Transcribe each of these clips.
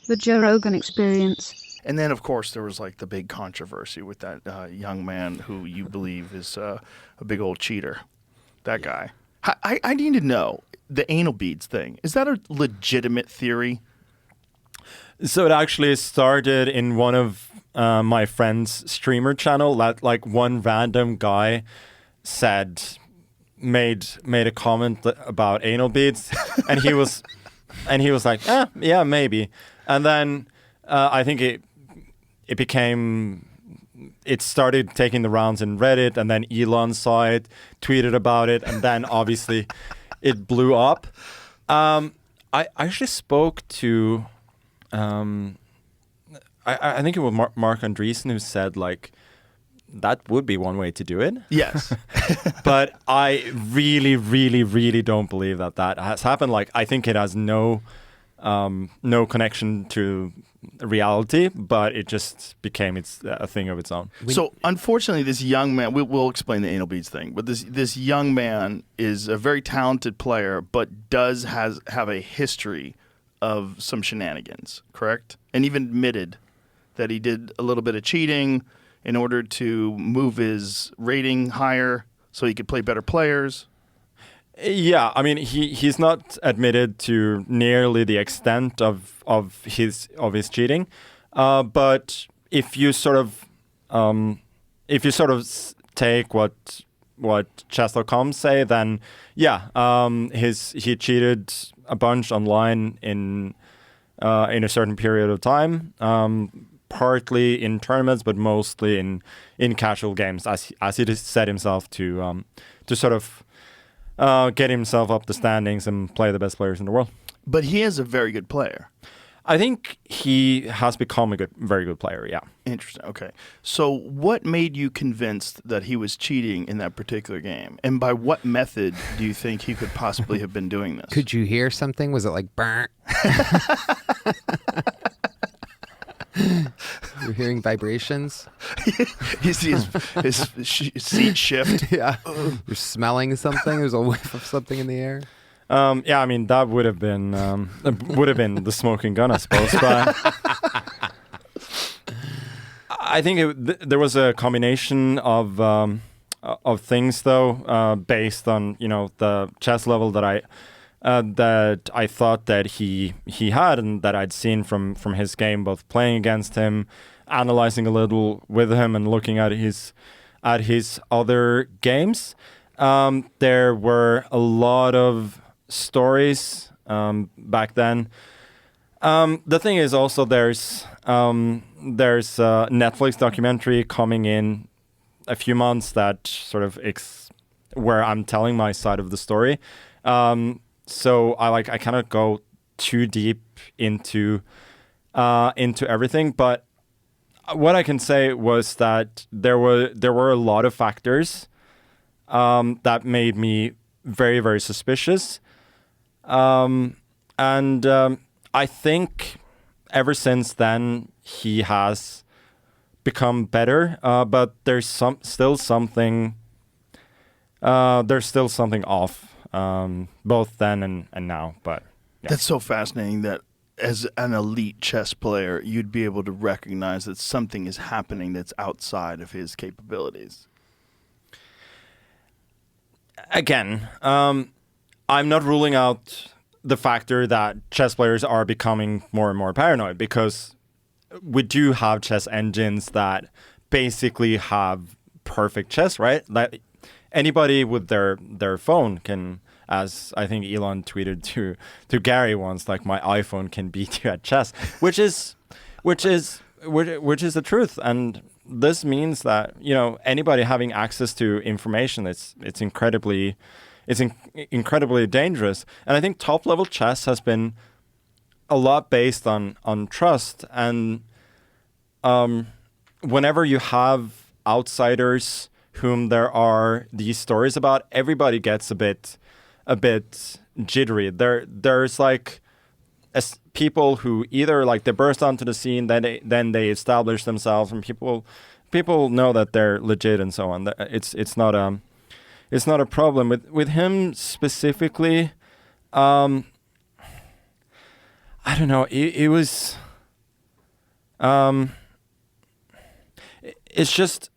The Joe Rogan Experience. And then, of course, there was like the big controversy with that young man who you believe is a big old cheater. That guy. I need to know the anal beads thing. Is that a legitimate theory? So it actually started in one of my friend's streamer channel. That like one random guy made a comment about anal beads, and he was like, yeah, maybe. And then I think it started taking the rounds in Reddit, and then Elon saw it, tweeted about it, and then obviously it blew up. I actually spoke to, I think it was Mark Andreessen who said like, that would be one way to do it. Yes. But I really, really, really don't believe that has happened. Like, I think it has no connection to reality, but it just became a thing of its own. So unfortunately, this young man, we'll explain the anal beads thing, but this young man is a very talented player, but does have a history of some shenanigans, correct? And even admitted that he did a little bit of cheating in order to move his rating higher so he could play better players. Yeah, I mean he's not admitted to nearly the extent of his cheating, but if you sort of take what chess.com say, then yeah, he cheated a bunch online in a certain period of time, partly in tournaments, but mostly in casual games, as he said himself to sort of get himself up the standings and play the best players in the world. But he is a very good player. I think he has become a very good player, yeah. Interesting. Okay. So what made you convinced that he was cheating in that particular game? And by what method do you think he could possibly have been doing this? Could you hear something? Was it like, burnt? You're hearing vibrations? You see his seat shift. Yeah. You're smelling something? There's a whiff of something in the air? Yeah, I mean, that would have been the smoking gun, I suppose. But I think there was a combination of things, though, based on the chess level that I thought that he had, and that I'd seen from his game, both playing against him, analyzing a little with him, and looking at his other games. There were a lot of stories back then. The thing is also there's a Netflix documentary coming in a few months that sort of where I'm telling my side of the story. So I cannot go too deep into everything, but what I can say was that there were a lot of factors that made me very, very suspicious. And I think ever since then he has become better, but there's still something off, both then and now. But yeah. That's so fascinating that as an elite chess player, you'd be able to recognize that something is happening that's outside of his capabilities. Again, I'm not ruling out the factor that chess players are becoming more and more paranoid, because we do have chess engines that basically have perfect chess, right? Like anybody with their phone can, as I think Elon tweeted to Gary once, like, my iPhone can beat you at chess, which is the truth. And this means that anybody having access to information, it's incredibly dangerous. And I think top level chess has been a lot based on trust. And whenever you have outsiders whom there are these stories about, everybody gets a bit jittery. There's like people who either like they burst onto the scene, then they establish themselves, and people know that they're legit and so on. It's not a problem with him specifically. I don't know. It was It's just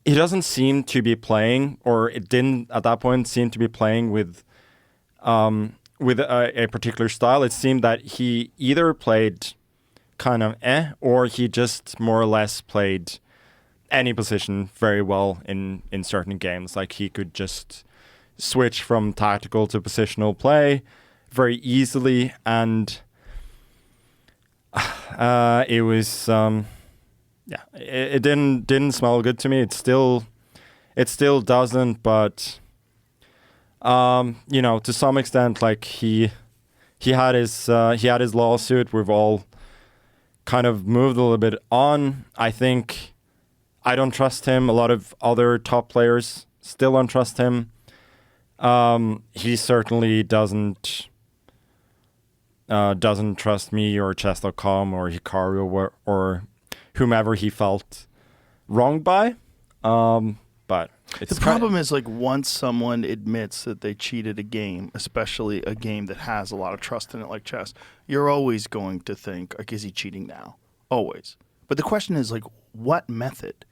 he doesn't seem to be playing, or it didn't at that point seem to be playing with a particular style. It seemed that he either played kind of or he just more or less played any position very well in certain games. Like he could just switch from tactical to positional play very easily, and it was it didn't smell good to me. It still doesn't, but to some extent, like he had his lawsuit. We've all kind of moved a little bit on. I think I don't trust him. A lot of other top players still don't trust him. He certainly doesn't trust me or Chess.com or Hikaru or whomever he felt wronged by. But it's the problem is, like, once someone admits that they cheated a game, especially a game that has a lot of trust in it like chess, you're always going to think, like, is he cheating now? Always. But the question is, like, what method?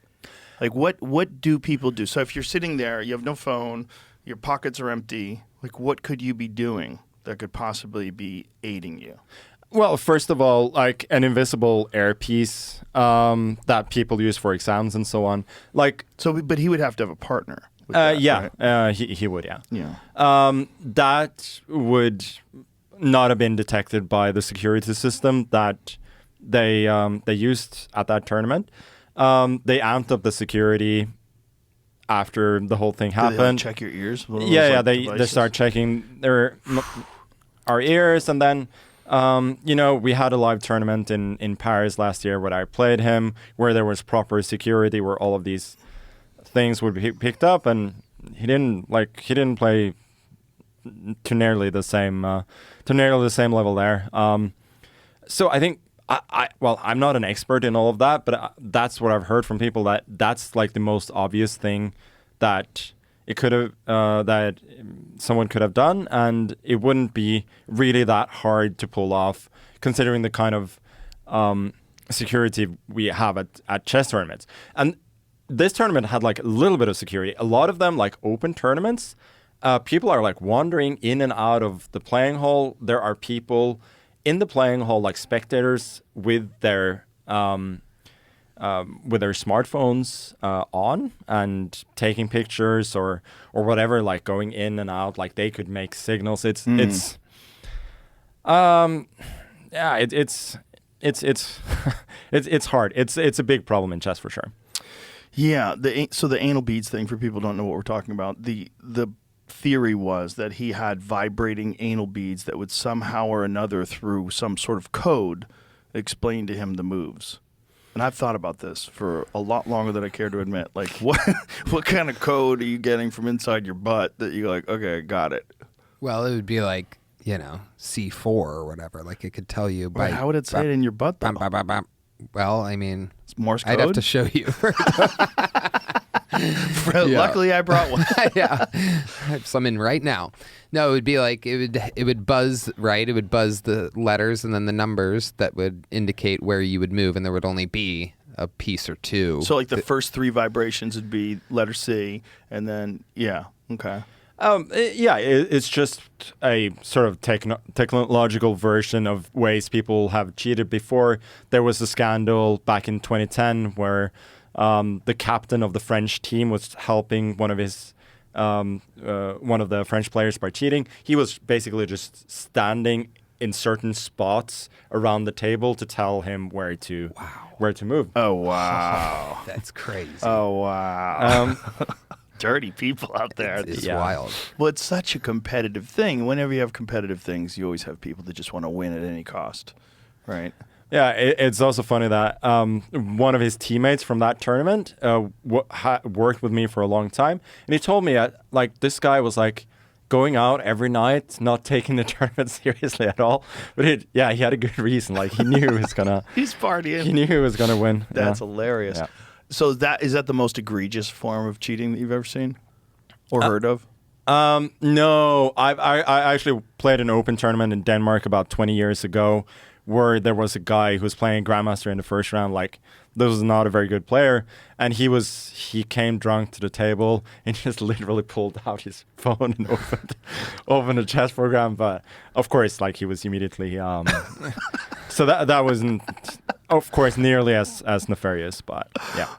Like, what do people do? So if you're sitting there, you have no phone, your pockets are empty, like, what could you be doing that could possibly be aiding you? Well, first of all, like an invisible earpiece that people use for exams and so on. Like, but he would have to have a partner. With that, yeah, right? he would, yeah. Yeah. That would not have been detected by the security system that they used at that tournament. They amped up the security after the whole thing happened. Did they check your ears? Yeah, they start checking our ears, and then we had a live tournament in Paris last year where I played him, where there was proper security, where all of these things would be picked up, and he didn't play to nearly the same level there. So I think I'm not an expert in all of that, but that's what I've heard from people, that's like the most obvious thing that it could have that someone could have done, and it wouldn't be really that hard to pull off, considering the kind of security we have at chess tournaments. And this tournament had like a little bit of security. A lot of them, like open tournaments, people are like wandering in and out of the playing hall. There are people in the playing hall, like spectators with their smartphones on and taking pictures or whatever, like going in and out, like they could make signals. It's hard. It's a big problem in chess for sure. Yeah. So the anal beads thing, for people who don't know what we're talking about, the theory was that he had vibrating anal beads that would somehow or another, through some sort of code, explain to him the moves. And I've thought about this for a lot longer than I care to admit. Like, what kind of code are you getting from inside your butt that you're like, okay, got it? Well, it would be like, C4 or whatever. Like, it could tell you by... How would it say it in your butt, though? Well, I mean... It's Morse code? I'd have to show you. Luckily, I brought one. Yeah, I have some in right now. No, it would be like it would buzz, right? It would buzz the letters and then the numbers that would indicate where you would move, and there would only be a piece or two. So, like, the first three vibrations would be letter C, and then okay. It's just a sort of technological version of ways people have cheated before. There was a scandal back in 2010 where the captain of the French team was helping one of the French players by cheating. He was basically just standing in certain spots around the table to tell him where to move. Oh wow, that's crazy. Oh wow. Dirty people out there. It's wild. Well, it's such a competitive thing. Whenever you have competitive things, you always have people that just want to win at any cost, right? Yeah, it's also funny that one of his teammates from that tournament worked with me for a long time, and he told me like this guy was like going out every night, not taking the tournament seriously at all. But he had a good reason. Like he knew he was gonna. He's partying. He knew he was gonna win. That's hilarious. Yeah. So is that the most egregious form of cheating that you've ever seen or heard of? No, I actually played an open tournament in Denmark about 20 years ago, where there was a guy who was playing Grandmaster in the first round, like this was not a very good player, and he came drunk to the table and just literally pulled out his phone and opened a chess program. But of course, like he was immediately so that wasn't, of course, nearly as nefarious. But yeah.